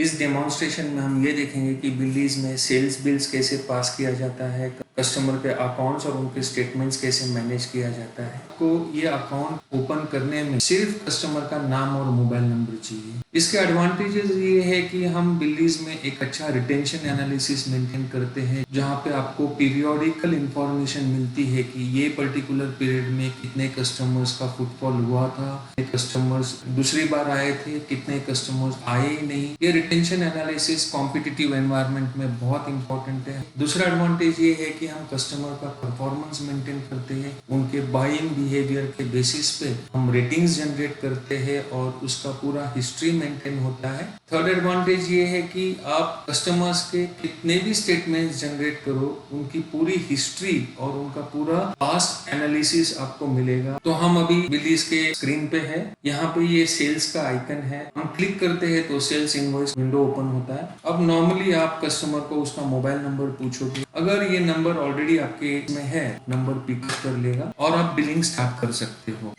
इस डेमोन्स्ट्रेशन में हम ये देखेंगे कि बिलीज में सेल्स बिल्स कैसे पास किया जाता है, कस्टमर के अकाउंट्स और उनके स्टेटमेंट्स कैसे मैनेज किया जाता है। आपको ये अकाउंट ओपन करने में सिर्फ कस्टमर का नाम और मोबाइल नंबर चाहिए। इसके एडवांटेजेस ये है कि हम बिलीज में एक अच्छा रिटेंशन एनालिसिस मेंटेन करते हैं, जहाँ पे आपको पीरियोडिकल इंफॉर्मेशन मिलती है कि ये पर्टिकुलर पीरियड में कितने कस्टमर्स का फुटफॉल हुआ था, कितने कस्टमर्स दूसरी बार आए थे, कितने कस्टमर्स आए ही नहीं। ये रिटेंशन एनालिसिस कॉम्पिटिटिव एनवायरनमेंट में बहुत इंपॉर्टेंट है। दूसरा एडवांटेज ये है कि हम कस्टमर का परफॉर्मेंस मेंटेन करते हैं, उनके बाइंग बिहेवियर के बेसिस पे हम रेटिंग्स जनरेट करते हैं और उसका पूरा हिस्ट्री मेंटेन होता है। थर्ड एडवांटेज ये है कि आप कस्टमर्स के कितने भी स्टेटमेंट्स जनरेट करो, उनकी पूरी हिस्ट्री और उनका पूरा पास्ट एनालिसिस आपको मिलेगा। तो हम अभी बिलीज के स्क्रीन पे है, यहाँ पे ये सेल्स का आइकन है, हम क्लिक करते हैं तो सेल्स इनवॉइस विंडो ओपन होता है। अब नॉर्मली आप कस्टमर को उसका मोबाइल नंबर पूछोगे, अगर ये नंबर ऑलरेडी आपके में है, नंबर पिकअप कर लेगा और आप बिलिंग स्टार्ट कर सकते हो।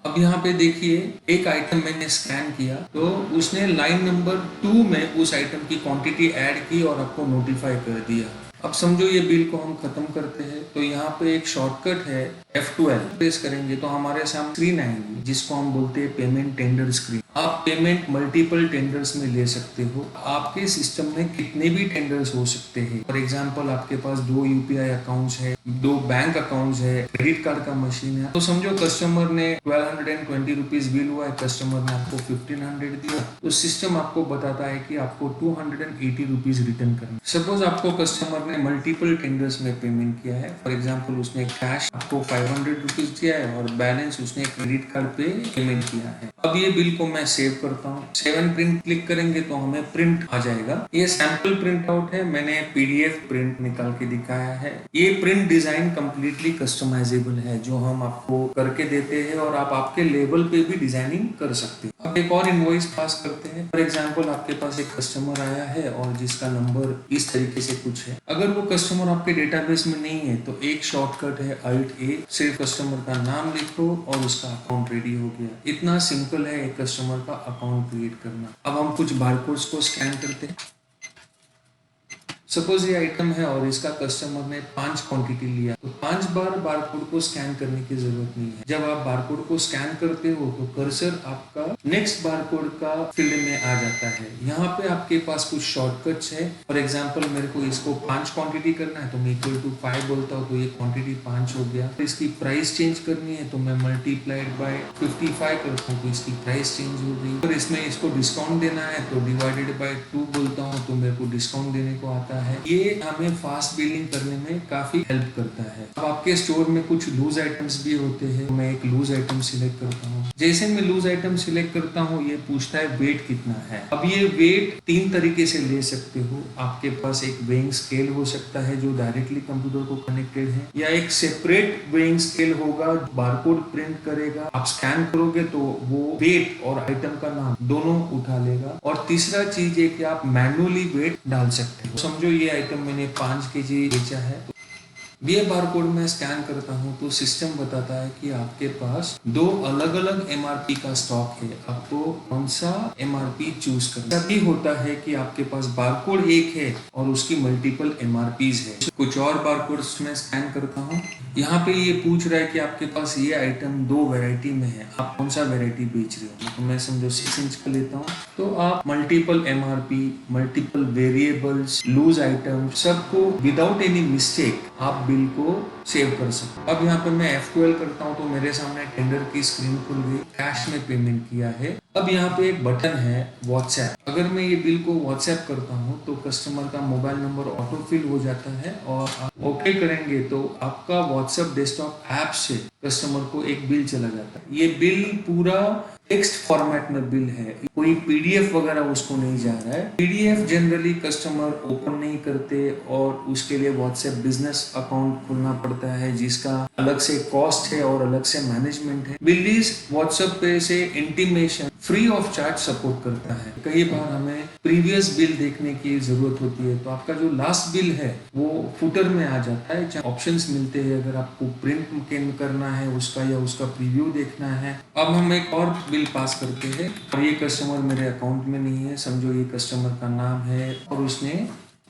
अब यहाँ पे देखिए, एक आइटम मैंने स्कैन किया तो उसने लाइन नंबर 2 में उस आइटम की क्वांटिटी ऐड की और आपको नोटिफाई कर दिया। अब समझो ये बिल को हम खत्म करते हैं, तो यहाँ पे एक शॉर्टकट है F12 प्रेस करेंगे तो हमारे सामने स्क्रीन आएगी जिसको हम बोलते हैं पेमेंट टेंडर स्क्रीन। आप पेमेंट मल्टीपल टेंडर्स में ले सकते हो। आपके सिस्टम में कितने भी टेंडर्स हो सकते हैं। फॉर एग्जांपल आपके पास 2 UPI अकाउंट्स है, 2 बैंक अकाउंट्स है, क्रेडिट कार्ड का मशीन है। तो समझो कस्टमर ने 1220 रुपीज बिल हुआ है, कस्टमर ने आपको 1500 दिया, तो सिस्टम आपको बताता है कि आपको 280 रुपीज रिटर्न करना। सपोज आपको कस्टमर ने मल्टीपल टेंडर्स में पेमेंट किया है। फॉर एग्जाम्पल उसने कैश आपको 500 रुपीज दिया है और बैलेंस उसने क्रेडिट कार्ड पे पेमेंट किया है। अब ये बिल को मैं सेव करता हूँ। सेव एंड प्रिंट क्लिक करेंगे तो हमें प्रिंट आ जाएगा। ये सैंपल प्रिंट आउट है, मैंने PDF प्रिंट निकाल के दिखाया है। ये प्रिंट डिजाइन कंप्लीटली कस्टमाइजेबल है, जो हम आपको करके देते हैं और आप आपके लेवल पे भी डिजाइनिंग कर सकते हैं। अब एक और इनवॉइस पास करते हैं। फॉर एग्जांपल आपके पास एक कस्टमर आया है और जिसका नंबर इस तरीके से कुछ है। अगर वो कस्टमर आपके डेटाबेस में नहीं है तो एक शॉर्टकट है Alt+A, सिर्फ कस्टमर का नाम लिखो और उसका अकाउंट रेडी हो गया। इतना सिंपल है एक कस्टमर का अकाउंट क्रिएट करना। अब हम कुछ बारकोड्स को स्कैन करते हैं। सपोज ये आइटम है और इसका कस्टमर ने 5 क्वांटिटी लिया, तो 5 बार बारकोड को स्कैन करने की जरूरत नहीं है। जब आप बारकोड को स्कैन करते हो तो कर्सर आपका नेक्स्ट बारकोड का फील्ड में आ जाता है। यहाँ पे आपके पास कुछ शॉर्टकट्स है। फॉर एग्जांपल मेरे को इसको 5 क्वांटिटी करना है तो मैं =5 बोलता हूँ तो ये क्वांटिटी 5 हो गया। तो इसकी प्राइस चेंज करनी है तो मैं मल्टीप्लाइड बाय 55 करता हूँ तो इसकी प्राइस चेंज हो गई। अगर इसमें इसको डिस्काउंट देना है तो डिवाइडेड बाय 2 बोलता हूँ तो मेरे को डिस्काउंट देने को आता है। ये हमें फास्ट बिलिंग करने में काफी हेल्प करता है। अब आपके स्टोर में कुछ लूज आइटम्स भी होते हैं, मैं एक लूज आइटम सिलेक्ट करता हूँ। जैसे मैं लूज आइटम सिलेक्ट करता हूँ ये पूछता है वेट कितना है। अब ये वेट 3 तरीके से ले सकते हो। आपके पास एक वेइंग स्केल हो सकता है जो डायरेक्टली कंप्यूटर को कनेक्टेड है, या एक सेपरेट वेइंग स्केल होगा, बारकोड प्रिंट करेगा, आप स्कैन करोगे तो वो वेट और आइटम का नाम दोनों उठा लेगा। और तीसरा चीज है कि आप मैन्युअली वेट डाल सकते हो। समझो ये आइटम मैंने 5 kg बेचा है, ये बारकोड में स्कैन करता हूँ तो सिस्टम बताता है कि आपके पास 2 अलग-अलग MRP का स्टॉक है, आपको कौन सा MRP चूज करना। तभी होता है कि आपके पास बारकोड एक है और उसकी मल्टीपल MRPs है। कुछ और बारकोड्स में स्कैन करता हूँ। यहाँ पे ये पूछ रहा है कि आपके पास ये आइटम 2 वैरायटी में है, आप कौन सा वैरायटी बेच रहे हो। तो मैं समझो 6 इंच का लेता हूँ। तो आप multiple MRP, multiple variables, loose item सबको विदाउट एनी मिस्टेक आप बिल को सेव कर सकते। अब यहाँ पे मैं F12 करता हूँ तो मेरे सामने टेंडर की स्क्रीन खुल गई, कैश में पेमेंट किया है। अब यहाँ पे एक बटन है WhatsApp। अगर मैं ये बिल को WhatsApp करता हूँ तो कस्टमर का मोबाइल नंबर ऑटो फिल हो जाता है और आप ओके करेंगे तो आपका WhatsApp डेस्कटॉप ऐप से कस्टमर को एक बिल चला जाता है। ये बिल पूरा टेक्स्ट फॉर्मेट में बिल है, कोई PDF वगैरह उसको नहीं जा रहा है। PDF जनरली कस्टमर ओपन नहीं करते और उसके लिए WhatsApp बिजनेस अकाउंट खोलना पड़ता है जिसका अलग से कॉस्ट है और अलग से मैनेजमेंट है। बिलीज WhatsApp पे से intimation free of charge support करता है। कई बार हमें प्रीवियस बिल देखने की जरूरत होती है, तो आपका जो लास्ट बिल है वो फुटर में आ जाता है, जहाँ ऑप्शंस मिलते हैं अगर आपको प्रिंट करना है उसका या उसका प्रीव्यू देखना है। अब हम एक और बिल पास करते हैं और ये कस्टमर मेरे अकाउंट में नहीं है, समझो ये कस्टमर का नाम है और उसने,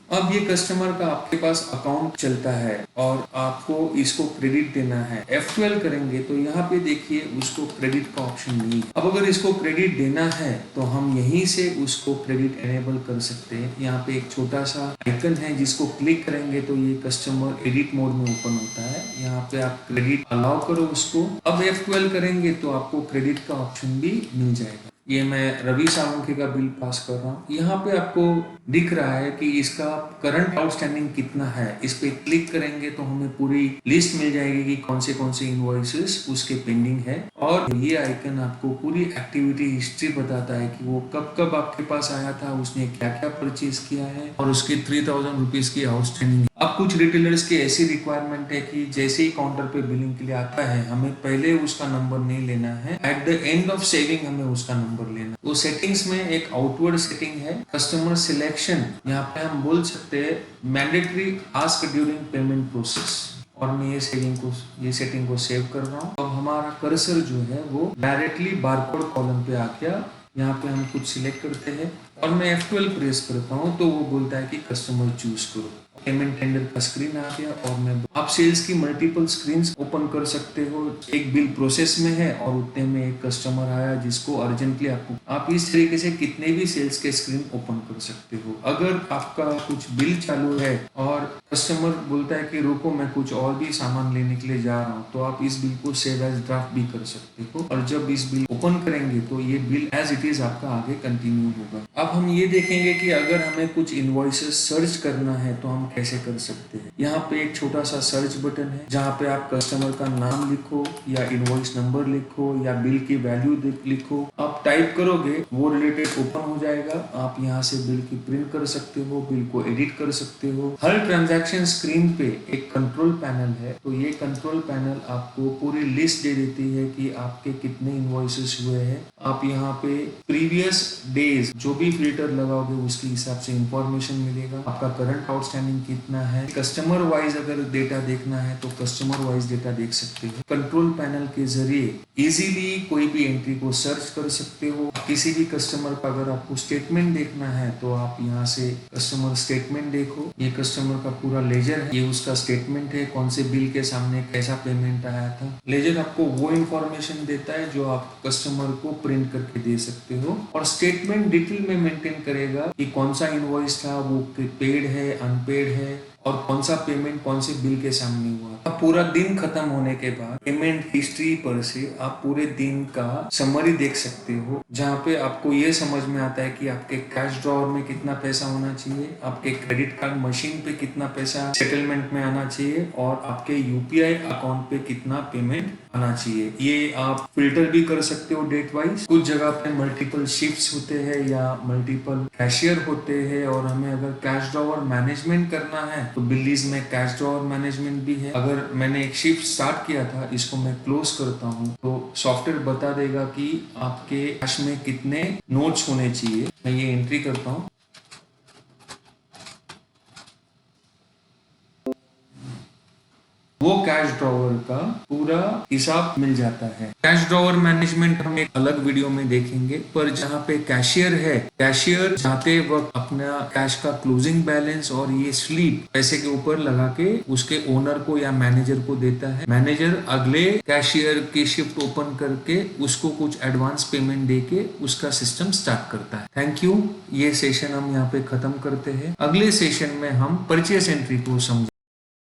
अब ये कस्टमर का आपके पास अकाउंट चलता है और आपको इसको क्रेडिट देना है। F12 करेंगे तो यहाँ पे देखिए उसको क्रेडिट का ऑप्शन नहीं है। अब अगर इसको क्रेडिट देना है तो हम यहीं से उसको क्रेडिट एनेबल कर सकते हैं। यहाँ पे एक छोटा सा आइकन है जिसको क्लिक करेंगे तो ये कस्टमर एडिट मोड में ओपन होता है। यहाँ पे आप क्रेडिट अलाउ करो उसको। अब F12 करेंगे तो आपको क्रेडिट का ऑप्शन भी मिल जाएगा। ये मैं रवि सावंत का बिल पास कर रहा हूँ। यहाँ पे आपको दिख रहा है कि इसका करंट आउटस्टैंडिंग कितना है। इस पे क्लिक करेंगे तो हमें पूरी लिस्ट मिल जाएगी कि कौन से इनवॉइसेस उसके पेंडिंग है और ये आइकन आपको पूरी एक्टिविटी हिस्ट्री बताता है कि वो कब कब आपके पास आया था, उसने क्या क्या परचेज किया है और उसकी 3000 रुपीज की आउटस्टैंडिंग। अब कुछ रिटेलर्स की ऐसी रिक्वायरमेंट है कि जैसे ही काउंटर पे बिलिंग के लिए आता है हमें पहले उसका नंबर नहीं लेना है, at the end of saving हमें उसका नंबर लेना। वो सेटिंग्स में एक आउटवर्ड सेटिंग है कस्टमर सिलेक्शन, यहाँ पे हम बोल सकते हैं mandatory ask during payment process, और मैं ये सेटिंग को सेव कर रहा हूँ। अब हमारा कर्सर जो है वो डायरेक्टली बारकोड कॉलम पे आ गया। यहाँ पे हम कुछ सिलेक्ट करते हैं और मैं F12 प्रेस करता हूँ तो वो बोलता है कि कस्टमर चूज करो। पेमेंट टेंडर का स्क्रीन आ गया और मैं, आप सेल्स की मल्टीपल स्क्रीन्स ओपन कर सकते हो। एक बिल प्रोसेस में है और उतने में एक कस्टमर आया जिसको अर्जेंटली आपको, आप इस तरीके से कितने भी सेल्स के स्क्रीन ओपन कर सकते हो। अगर आपका कुछ बिल चालू है और कस्टमर बोलता है कि रुको मैं कुछ और भी सामान लेने के लिए जा रहा हूँ, तो आप इस बिल को सेव एज ड्राफ्ट भी कर सकते हो और जब इस बिल ओपन करेंगे तो ये बिल एज इट इज आपका आगे कंटिन्यू होगा। अब हम ये देखेंगे कि अगर हमें कुछ इनवॉइसेस सर्च करना है तो हम कैसे कर सकते हैं। यहाँ पे एक छोटा सा सर्च बटन है जहाँ पे आप कस्टमर का नाम लिखो या इनवॉइस नंबर लिखो या बिल की वैल्यू लिखो। आप टाइप करोगे वो रिलेटेड ओपन हो जाएगा। आप यहाँ से बिल की प्रिंट कर सकते हो, बिल को एडिट कर सकते हो। हर ट्रांजैक्शन स्क्रीन पे एक कंट्रोल पैनल है, तो ये कंट्रोल पैनल आपको पूरी लिस्ट दे देती है कि आपके कितने इनवॉइसेस हुए हैं। आप यहाँ पे प्रीवियस डेज जो भी फिल्टर लगाओगे उसके हिसाब से इंफॉर्मेशन मिलेगा। आपका करंट आउटस्टैंडिंग कितना है, कस्टमर वाइज अगर डेटा देखना है तो कस्टमर वाइज डेटा देख सकते हो। कंट्रोल पैनल के जरिए इजीली कोई भी एंट्री को सर्च कर सकते हो। किसी भी कस्टमर का अगर आपको स्टेटमेंट देखना है तो आप यहाँ से कस्टमर स्टेटमेंट देखो। ये कस्टमर का पूरा लेजर है, ये उसका स्टेटमेंट है, कौन से बिल के सामने कैसा पेमेंट आया था। लेजर आपको वो इंफॉर्मेशन देता है जो आप कस्टमर को प्रिंट करके दे सकते हो और स्टेटमेंट डिटेल में मेंटेन करेगा कि कौन सा इनवॉइस था, वो पेड है, अनपेड है और कौन सा पेमेंट कौन से बिल के सामने हुआ। अब पूरा दिन खत्म होने के बाद पेमेंट हिस्ट्री पर से आप पूरे दिन का समरी देख सकते हो, जहाँ पे आपको ये समझ में आता है कि आपके कैश ड्रॉवर में कितना पैसा होना चाहिए, आपके क्रेडिट कार्ड मशीन पे कितना पैसा सेटलमेंट में आना चाहिए और आपके यूपीआई अकाउंट पे कितना पेमेंट आना चाहिए। ये आप फिल्टर भी कर सकते हो डेट वाइज। कुछ जगह पे मल्टीपल शिफ्ट्स होते हैं या मल्टीपल कैशियर होते हैं और हमें अगर कैश ड्रॉवर मैनेजमेंट करना है तो बिल्लीज में कैश ड्रॉवर मैनेजमेंट भी है। अगर मैंने एक शिफ्ट स्टार्ट किया था, इसको मैं क्लोज करता हूँ तो सॉफ्टवेयर बता देगा कि आपके कैश में कितने नोट्स होने चाहिए। मैं ये एंट्री करता हूँ। वो कैश ड्रॉवर का पूरा हिसाब मिल जाता है। कैश ड्रॉवर मैनेजमेंट हम एक अलग वीडियो में देखेंगे, पर जहाँ पे कैशियर है, कैशियर जाते वक्त अपना कैश का क्लोजिंग बैलेंस और ये स्लिप पैसे के ऊपर लगा के उसके ओनर को या मैनेजर को देता है। मैनेजर अगले कैशियर की शिफ्ट ओपन करके उसको कुछ एडवांस पेमेंट दे के उसका सिस्टम स्टार्ट करता है। Thank you. ये सेशन हम यहाँ पे खत्म करते हैं। अगले सेशन में हम परचेस एंट्री को समझेंगे।